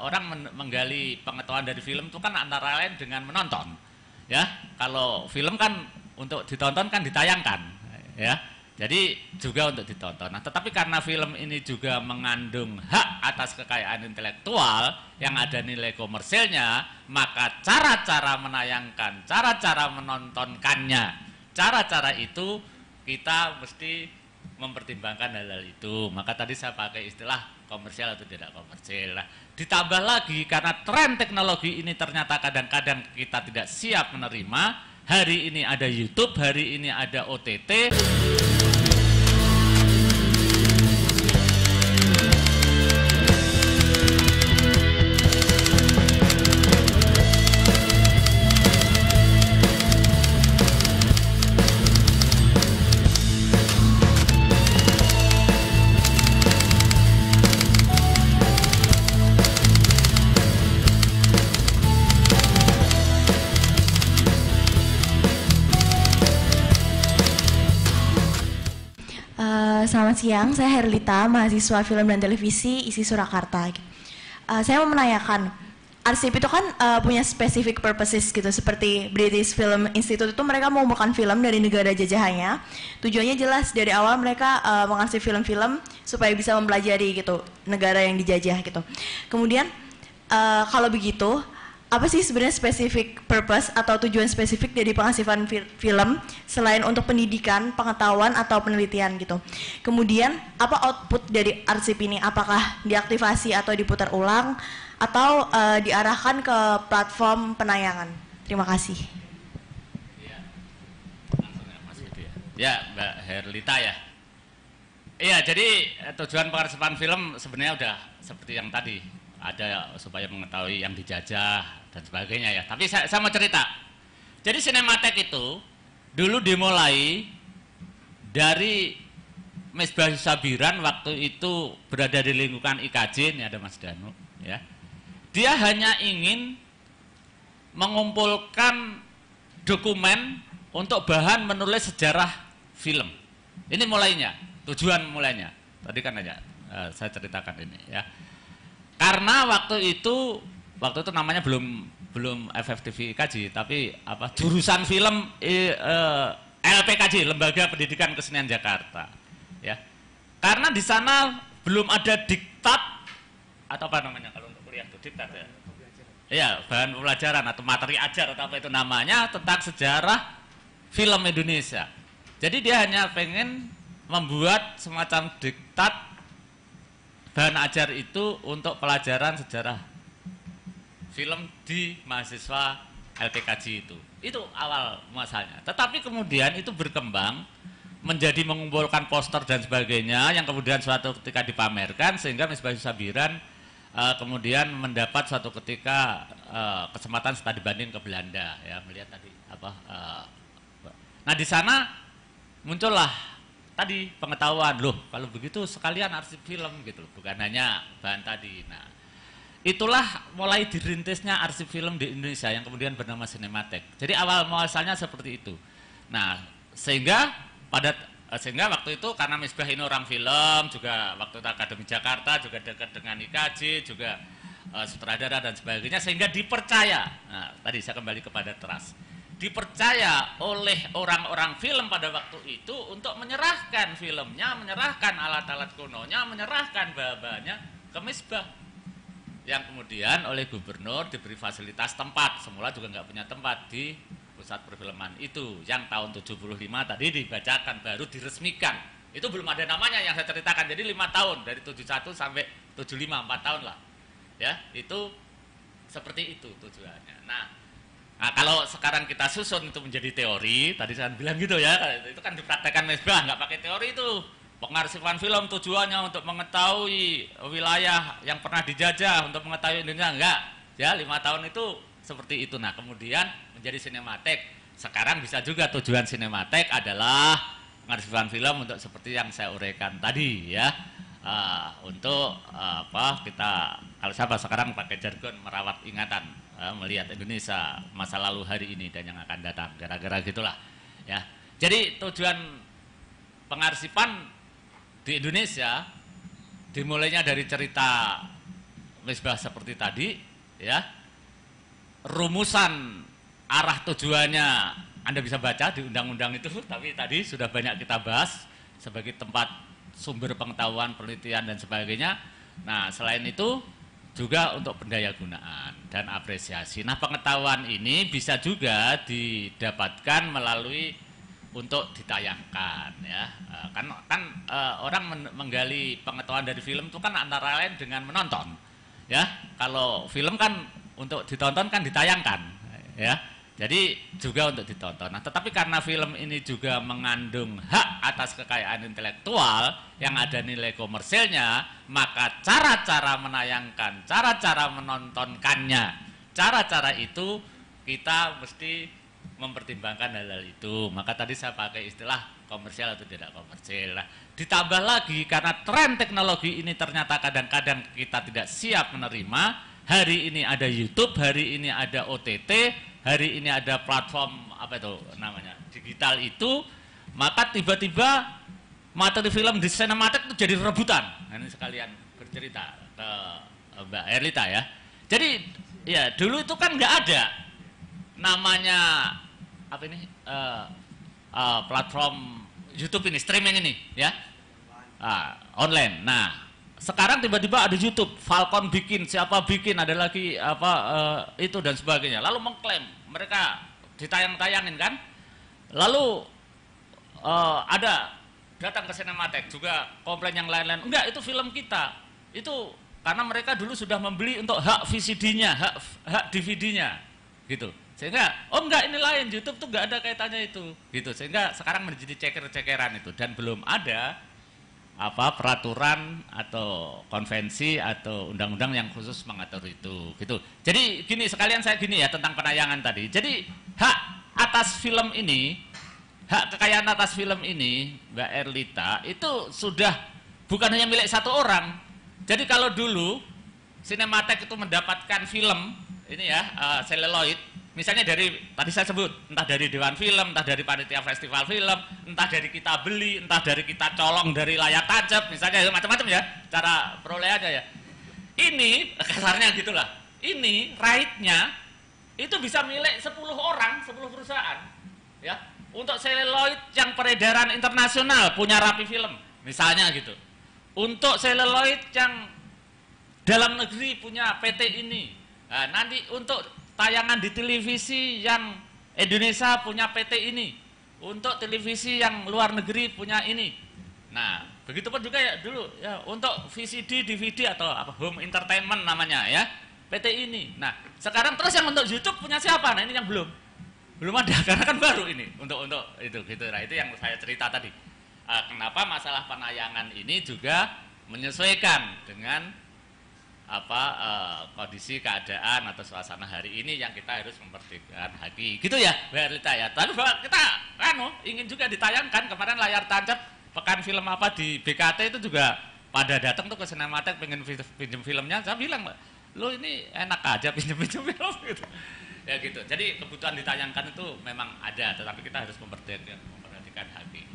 Orang menggali pengetahuan dari film itu kan antara lain dengan menonton, ya. Kalau film kan untuk ditonton kan ditayangkan, ya. Jadi juga untuk ditonton. Nah, tetapi karena film ini juga mengandung hak atas kekayaan intelektual yang ada nilai komersilnya, maka cara-cara menayangkan, cara-cara menontonkannya, cara-cara itu kita mesti mempertimbangkan hal-hal itu. Maka tadi saya pakai istilah komersial atau tidak komersil. Nah, ditambah lagi karena tren teknologi ini ternyata kadang-kadang kita tidak siap menerima. Hari ini ada YouTube, hari ini ada OTT. Selamat siang, saya Herlita, mahasiswa film dan televisi ISI Surakarta. Saya mau menanyakan, arsip itu kan punya specific purposes gitu, seperti British Film Institute itu mereka mau mengumpulkan film dari negara jajahannya. Tujuannya jelas, dari awal mereka mengarsip film-film supaya bisa mempelajari gitu negara yang dijajah gitu. Kemudian kalau begitu, apa sih sebenarnya spesifik purpose atau tujuan spesifik dari pengarsipan film selain untuk pendidikan, pengetahuan atau penelitian gitu. Kemudian apa output dari arsip ini? Apakah diaktifasi atau diputar ulang atau diarahkan ke platform penayangan? Terima kasih. Ya, Mbak Herlita ya. Iya, jadi tujuan pengarsipan film sebenarnya udah seperti yang tadi, ada supaya mengetahui yang dijajah dan sebagainya ya. Tapi saya mau cerita. Jadi Sinematek itu dulu dimulai dari Misbah Sabiran waktu itu berada di lingkungan IKJ, ini ada Mas Danu ya. Dia hanya ingin mengumpulkan dokumen untuk bahan menulis sejarah film. Ini mulainya, tujuan mulainya. Tadi kan aja saya ceritakan ini ya. Karena waktu itu namanya belum FFTV IKJ, tapi apa, jurusan film LPKJ, Lembaga Pendidikan Kesenian Jakarta ya. Karena di sana belum ada diktat atau apa namanya kalau untuk kuliah itu diktat ya. Iya, bahan pelajaran atau materi ajar atau apa itu namanya tentang sejarah film Indonesia. Jadi dia hanya pengen membuat semacam diktat bahan ajar itu untuk pelajaran sejarah film di mahasiswa LPKJ itu. Itu awal masalahnya. Tetapi kemudian itu berkembang menjadi mengumpulkan poster dan sebagainya yang kemudian suatu ketika dipamerkan sehingga Misbah Sabiran kemudian mendapat suatu ketika kesempatan studi banding ke Belanda ya, melihat tadi apa nah di sana muncullah tadi pengetahuan, loh kalau begitu sekalian arsip film gitu, bukan hanya bahan tadi. Nah, itulah mulai dirintisnya arsip film di Indonesia yang kemudian bernama Sinematek. Jadi awal muasalnya seperti itu. Nah, sehingga waktu itu karena Misbah ini orang film, juga waktu itu Akademi Jakarta, juga dekat dengan IKJ, juga sutradara dan sebagainya, sehingga dipercaya. Nah, tadi saya kembali kepada Trust. Dipercaya oleh orang-orang film pada waktu itu untuk menyerahkan filmnya, menyerahkan alat-alat kunonya, menyerahkan bahannya ke Misbah. Yang kemudian oleh gubernur diberi fasilitas tempat, semula juga nggak punya tempat di pusat perfilman itu, yang tahun 75 tadi dibacakan, baru diresmikan. Itu belum ada namanya yang saya ceritakan, jadi 5 tahun, dari 71 sampai 75, 4 tahun lah. Ya, itu seperti itu tujuannya. Nah, kalau sekarang kita susun itu menjadi teori, tadi saya bilang gitu ya, itu kan dipraktekkan Misbah, nggak pakai teori itu. Pengarsipan film tujuannya untuk mengetahui wilayah yang pernah dijajah, untuk mengetahui Indonesia, enggak. Ya, 5 tahun itu seperti itu. Nah, kemudian menjadi Sinematek. Sekarang bisa juga tujuan Sinematek adalah pengarsipan film untuk seperti yang saya uraikan tadi ya. Untuk kita, kalau siapa sekarang pakai jargon merawat ingatan, melihat Indonesia masa lalu, hari ini dan yang akan datang, gara-gara gitulah ya. Jadi tujuan pengarsipan di Indonesia dimulainya dari cerita Misbah seperti tadi, ya, rumusan arah tujuannya Anda bisa baca di undang-undang itu, tapi tadi sudah banyak kita bahas sebagai tempat sumber pengetahuan, penelitian dan sebagainya. Nah, selain itu juga untuk pendayagunaan dan apresiasi. Nah, pengetahuan ini bisa juga didapatkan melalui untuk ditayangkan, ya. Orang menggali pengetahuan dari film itu kan antara lain dengan menonton, ya. Kalau film kan untuk ditonton kan ditayangkan, ya. Jadi juga untuk ditonton. Nah, tetapi karena film ini juga mengandung hak atas kekayaan intelektual yang ada nilai komersilnya, maka cara-cara menayangkan, cara-cara menontonkannya, cara-cara itu kita mesti mempertimbangkan hal-hal itu. Maka tadi saya pakai istilah komersial atau tidak komersil. Nah, ditambah lagi karena tren teknologi ini ternyata kadang-kadang kita tidak siap menerima. Hari ini ada YouTube, hari ini ada OTT, hari ini ada platform apa itu namanya digital itu, maka tiba-tiba materi film di sinematik itu jadi rebutan. Nah, ini sekalian bercerita ke Mbak Erlita, ya. Jadi ya dulu itu kan nggak ada namanya apa ini platform YouTube ini, streaming ini, ya, online. Nah, sekarang tiba-tiba ada YouTube, Falcon bikin, siapa bikin, ada lagi apa itu dan sebagainya. Lalu mengklaim mereka ditayang-tayangin kan. Lalu ada datang ke Cinematheque juga komplain yang lain-lain. Enggak, itu film kita. Itu karena mereka dulu sudah membeli untuk hak VCD-nya, hak DVD-nya, gitu. Sehingga oh enggak, ini lain, YouTube tuh enggak ada kaitannya itu, gitu. Sehingga sekarang menjadi ceker-cekeran itu dan belum ada apa peraturan atau konvensi atau undang-undang yang khusus mengatur itu, gitu. Jadi gini sekalian saya gini ya tentang penayangan tadi. Jadi hak atas film ini, hak kekayaan atas film ini, Mbak Erlita, itu sudah bukan hanya milik satu orang. Jadi kalau dulu Cinematheque itu mendapatkan film ini ya seluloid, misalnya dari tadi saya sebut, entah dari Dewan Film, entah dari panitia festival film, entah dari kita beli, entah dari kita colong dari layar tancap, misalnya macam-macam ya cara perolehannya ya. Ini kasarnya gitulah. Ini right-nya itu bisa milik 10 orang, 10 perusahaan, ya. Untuk seluloid yang peredaran internasional punya Rapi Film, misalnya gitu. Untuk seluloid yang dalam negeri punya PT ini. Nah, nanti untuk tayangan di televisi yang Indonesia punya PT ini, untuk televisi yang luar negeri punya ini. Nah, begitupun juga ya dulu ya untuk VCD, DVD atau apa home entertainment namanya ya, PT ini. Nah, sekarang terus yang untuk YouTube punya siapa? Nah, ini yang belum ada karena kan baru ini untuk itu gitu. Nah, itu yang saya cerita tadi. Kenapa masalah penayangan ini juga menyesuaikan dengan kondisi keadaan atau suasana hari ini yang kita harus mempertimbangkan hati gitu ya Mbak Erlita ya. Lalu kita ingin juga ditayangkan kemarin layar tancap pekan film apa di BKT itu juga pada datang tuh ke Cinematheque pengen pinjem filmnya. Saya bilang, lo ini enak aja pinjem film gitu ya gitu. Jadi kebutuhan ditayangkan itu memang ada, tetapi kita harus memperhatikan hati.